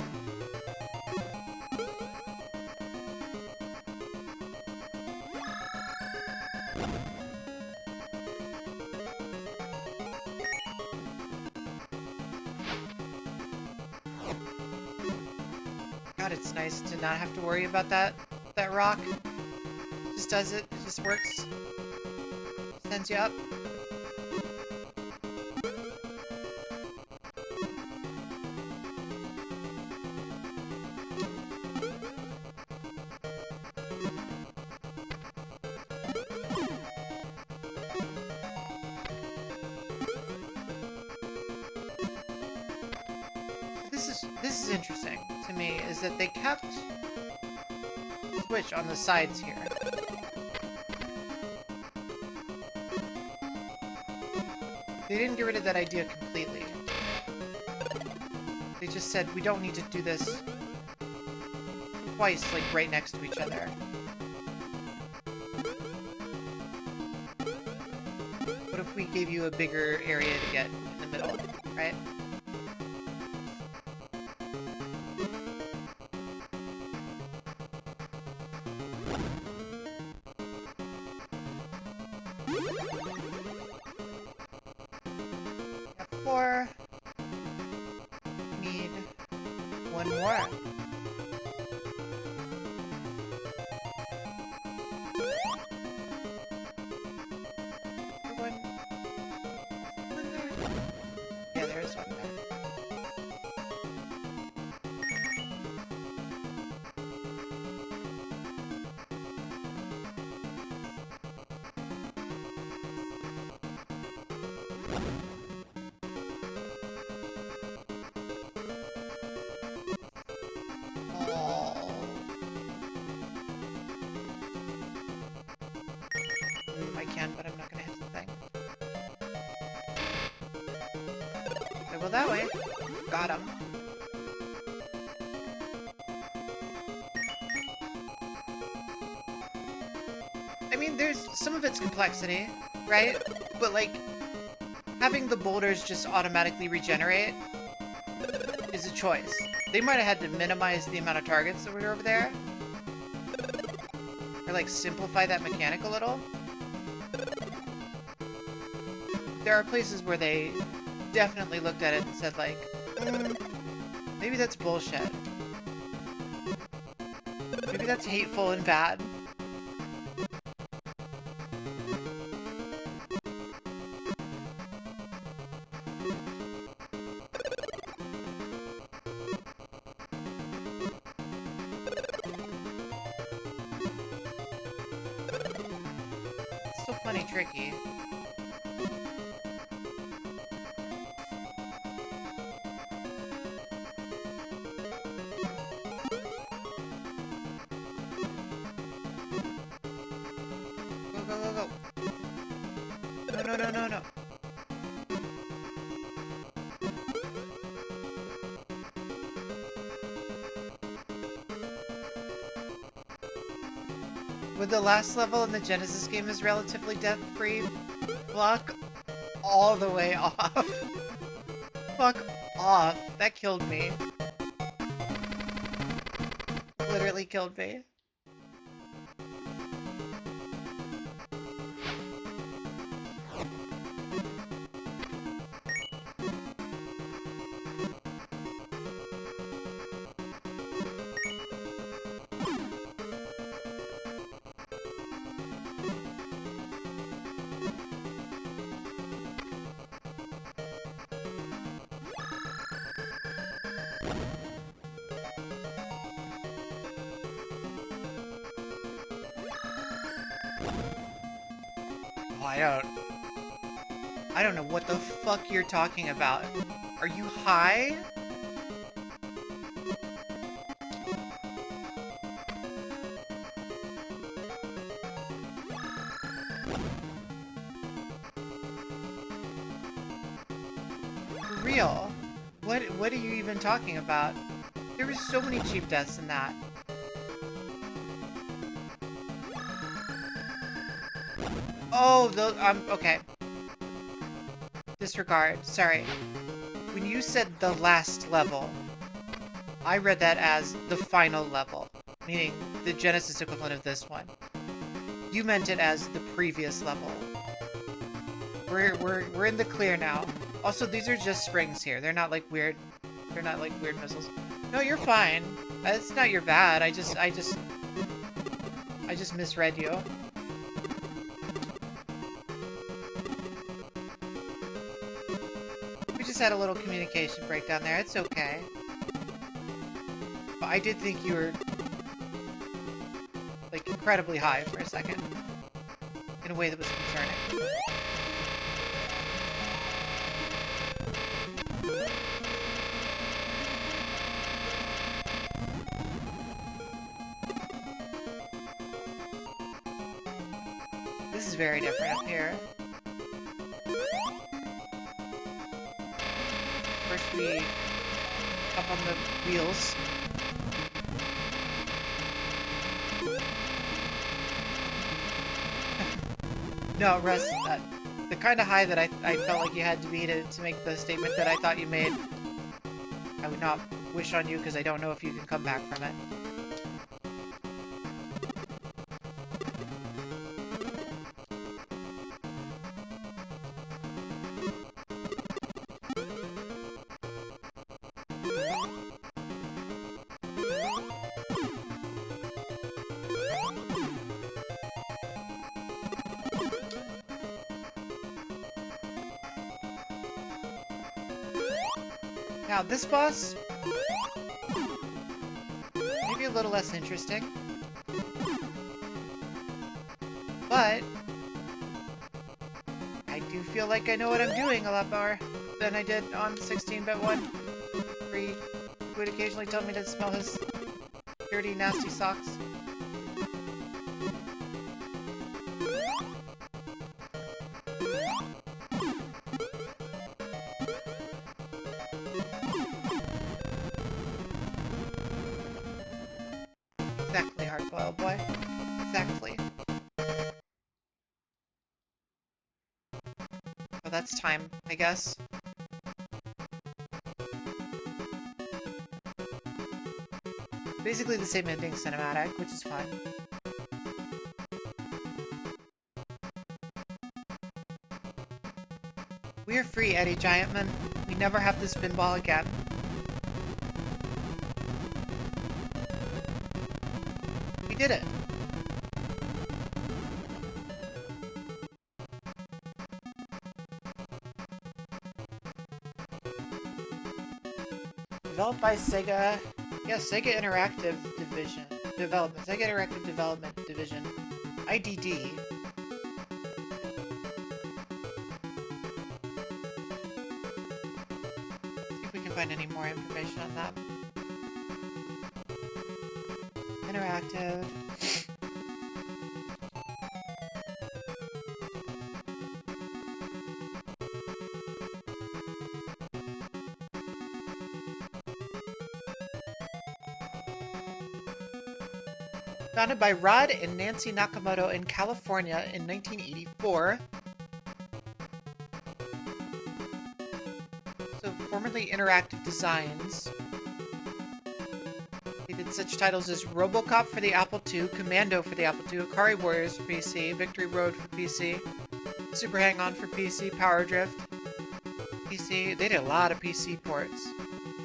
God, it's nice to not have to worry about that rock. Just does it. It just works. Sends you up. This is interesting to me, is that they kept the switch on the sides here. They didn't get rid of that idea completely. They just said, we don't need to do this twice, like, right next to each other. What if we gave you a bigger area to get in the middle, right? Four. Need one more. One there? Yeah, there is one there. I can, but I'm not gonna hit the thing. So go that way. Got him. I mean, there's some of it's complexity, right? But like, having the boulders just automatically regenerate is a choice. They might have had to minimize the amount of targets that were over there. Or like simplify that mechanic a little. There are places where they definitely looked at it and said like, maybe that's bullshit. Maybe that's hateful and bad. It's still plenty tricky. no, no, no, no. With the last level in the Genesis game is relatively death-free, fuck all the way off. Fuck off. That killed me. Literally killed me. I don't know what the fuck you're talking about. Are you high? For real? What are you even talking about? There were so many cheap deaths in that. Oh, okay. Disregard. Sorry. When you said the last level, I read that as the final level, meaning the Genesis equivalent of this one. You meant it as the previous level. We're in the clear now. Also, these are just springs here. They're not like weird. They're not like weird missiles. No, you're fine. It's not your bad. I just misread you. Just had a little communication breakdown there. It's okay. But I did think you were like incredibly high for a second. In a way that was concerning. This is very different up here. First we up on the wheels. No, Russ, the kind of high that I felt like you had to be to make the statement that I thought you made, I would not wish on you because I don't know if you can come back from it. Now, this boss, maybe a little less interesting, but I do feel like I know what I'm doing a lot more than I did on 16-bit 1, where he would occasionally tell me to smell his dirty, nasty socks. Exactly, hard-boiled boy. Exactly. Well, that's time, I guess. Basically the same ending cinematic, which is fun. We are free, Eddie Giantman. We never have to spinball again. We did it. Developed by Sega. Yeah, Sega Interactive Division. Development. Sega Interactive Development Division. IDD. See if we can find any more information on that. Interactive. Founded by Rod and Nancy Nakamoto in California in 1984. So, formerly Interactive Designs. They did such titles as RoboCop for the Apple II, Commando for the Apple II, Akari Warriors for PC, Victory Road for PC, Super Hang-On for PC, Power Drift, PC. They did a lot of PC ports.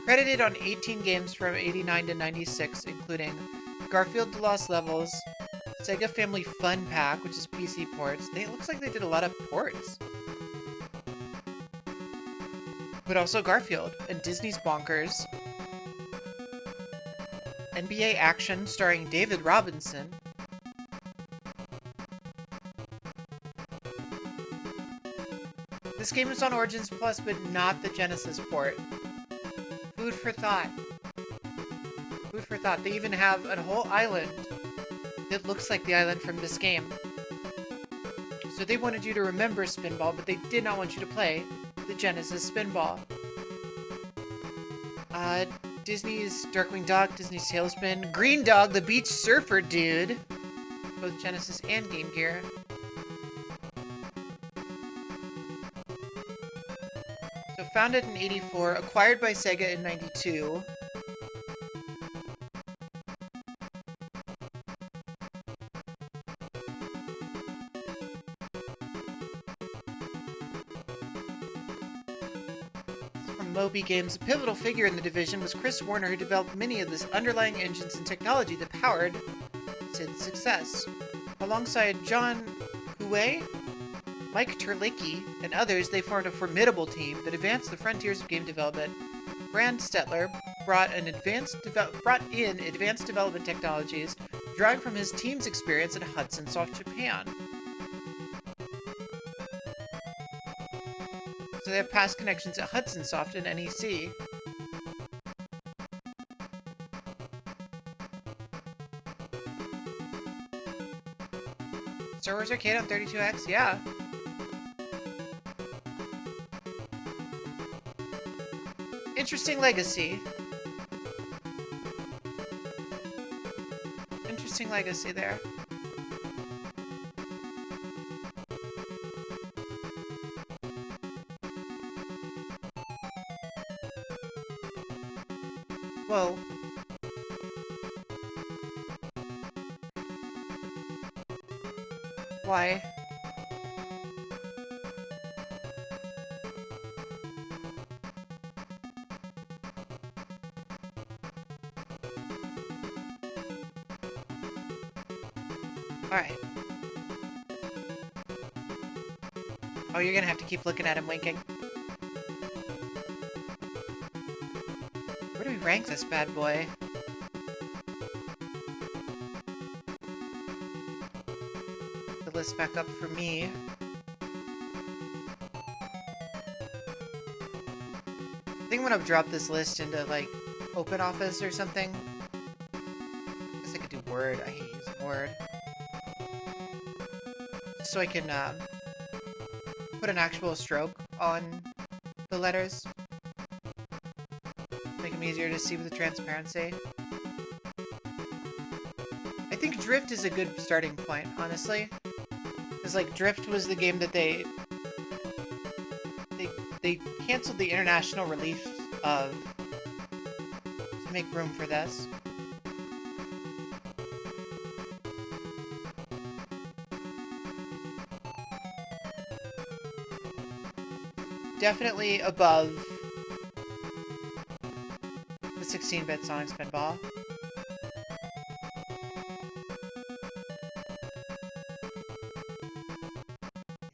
Credited on 18 games from 89 to 96, including Garfield The Lost Levels, Sega Family Fun Pack, which is PC ports. It looks like they did a lot of ports. But also Garfield and Disney's Bonkers. NBA Action starring David Robinson. This game is on Origins Plus, but not the Genesis port. Food for thought. Food for thought. They even have a whole island that looks like the island from this game. So they wanted you to remember Spinball, but they did not want you to play the Genesis Spinball. Disney's Darkwing Duck, Disney's Tailspin, Green Dog, the Beach Surfer Dude. Both Genesis and Game Gear. So founded in 84, acquired by Sega in 92. Moby Games, a pivotal figure in the division was Chris Warner, who developed many of the underlying engines and technology that powered Sid's success. Alongside John Huey, Mike Terlicki, and others, they formed a formidable team that advanced the frontiers of game development. Brand Stetler brought in advanced development technologies, drawing from his team's experience at Hudson Soft Japan. So they have past connections at Hudson Soft and NEC. Star Wars Arcade on 32X? Yeah. Interesting legacy. Interesting legacy there. Whoa. Why? Alright. Oh, you're gonna have to keep looking at him winking. Where do we rank this bad boy? The list back up for me. I think I'm gonna drop this list into, like, OpenOffice or something. I guess I could do Word. I hate using Word. So I can, put an actual stroke on the letters. Make them easier to see with the transparency. I think Drift is a good starting point, honestly. Because, like, Drift was the game that they canceled the international release of to make room for this. Definitely above the 16-bit Sonic Spinball.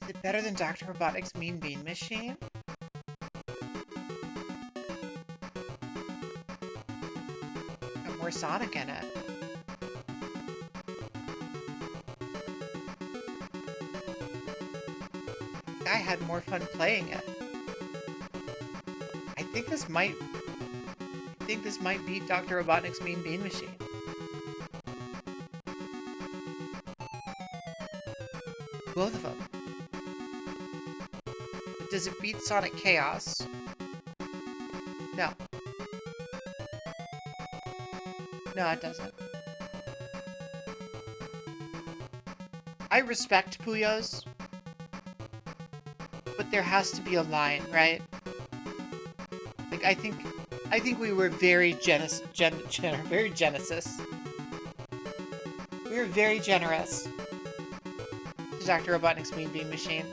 Is it better than Dr. Robotnik's Mean Bean Machine? Got more Sonic in it. I had more fun playing it. I think this might beat Dr. Robotnik's Mean Bean Machine. Both of them. But does it beat Sonic Chaos? No. No, it doesn't. I respect Puyos, but there has to be a line, right? Like, I think we were very very Genesis. We were very generous to Dr. Robotnik's Mean Bean Machine.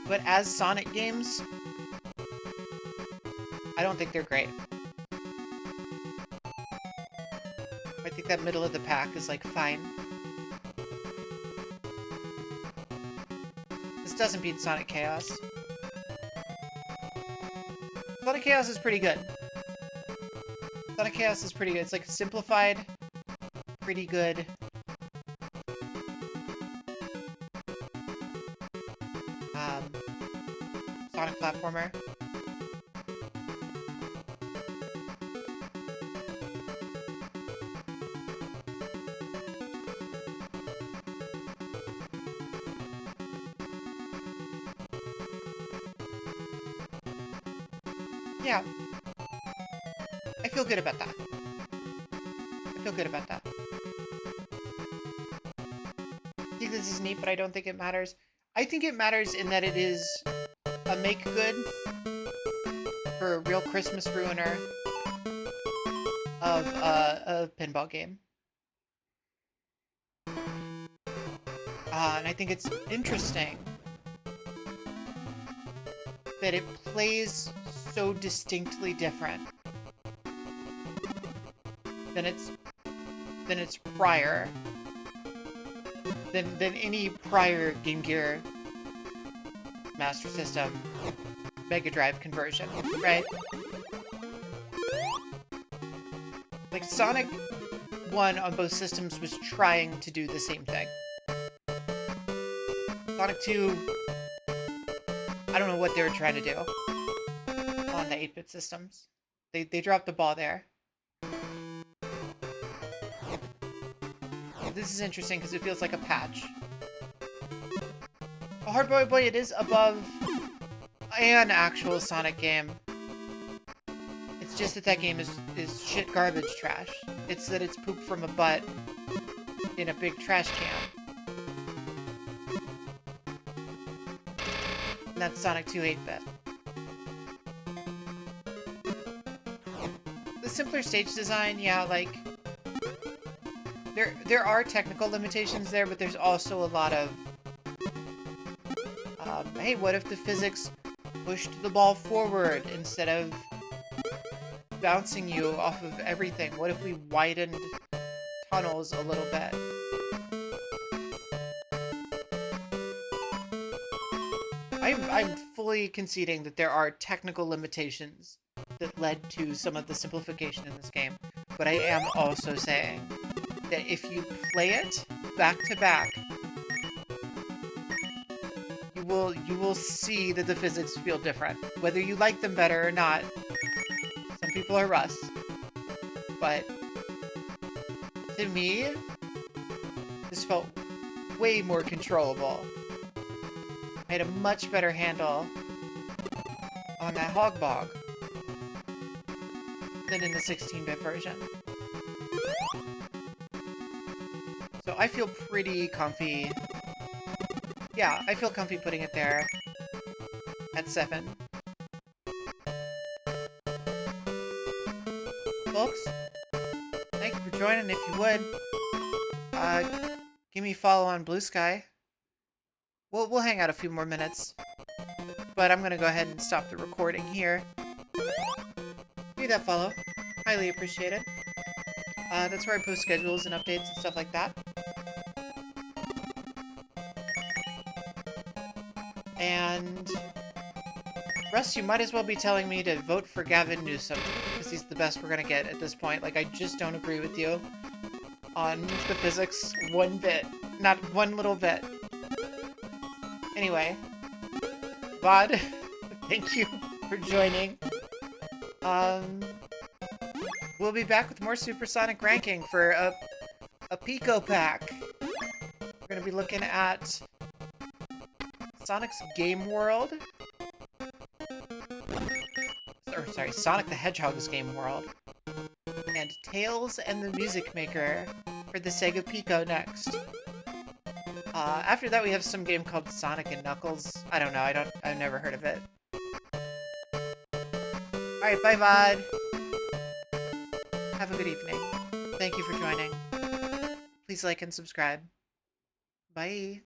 But as Sonic games, I don't think they're great. I think that middle of the pack is, like, fine. This doesn't beat Sonic Chaos. Sonic Chaos is pretty good. Sonic Chaos is pretty good. It's, like, simplified, pretty good. Sonic platformer. Yeah. I feel good about that. I feel good about that. I think this is neat, but I don't think it matters. I think it matters in that it is a make good for a real Christmas ruiner of a pinball game. And I think it's interesting that it plays so distinctly different than its prior than any prior Game Gear Master System Mega Drive conversion, right? Like, Sonic 1 on both systems was trying to do the same thing. Sonic 2, I don't know what they were trying to do on the 8-bit systems. They dropped the ball there. This is interesting because it feels like a patch. Oh, Hard Boy Boy, it is above an actual Sonic game. It's just that that game is shit garbage trash. It's that it's poop from a butt in a big trash can. And that's Sonic 2 8-bit. The simpler stage design, yeah, like... There are technical limitations there, but there's also a lot of... hey, what if the physics pushed the ball forward instead of bouncing you off of everything? What if we widened tunnels a little bit? I'm fully conceding that there are technical limitations that led to some of the simplification in this game, but I am also saying that if you play it back to back, you will see that the physics feel different, whether you like them better or not. Some people are Russ, but to me, this felt way more controllable. I had a much better handle on that hog bog than in the 16-bit version. So I feel pretty comfy. Yeah, I feel comfy putting it there at 7. Folks, thank you for joining. If you would, give me a follow on Blue Sky. We'll hang out a few more minutes, but I'm gonna go ahead and stop the recording here. Give me that follow. Highly appreciated. That's where I post schedules and updates and stuff like that. And Russ, you might as well be telling me to vote for Gavin Newsom, because he's the best we're gonna get at this point. Like, I just don't agree with you on the physics one bit. Not one little bit. Anyway, VOD, thank you for joining. We'll be back with more Supersonic ranking for a Pico pack. We're gonna be looking at Sonic's Game World. Or, sorry, Sonic the Hedgehog's Game World. And Tails and the Music Maker for the Sega Pico next. After that, we have some game called Sonic and Knuckles. I don't know. I've never heard of it. Alright, bye, VOD. Have a good evening. Thank you for joining. Please like and subscribe. Bye.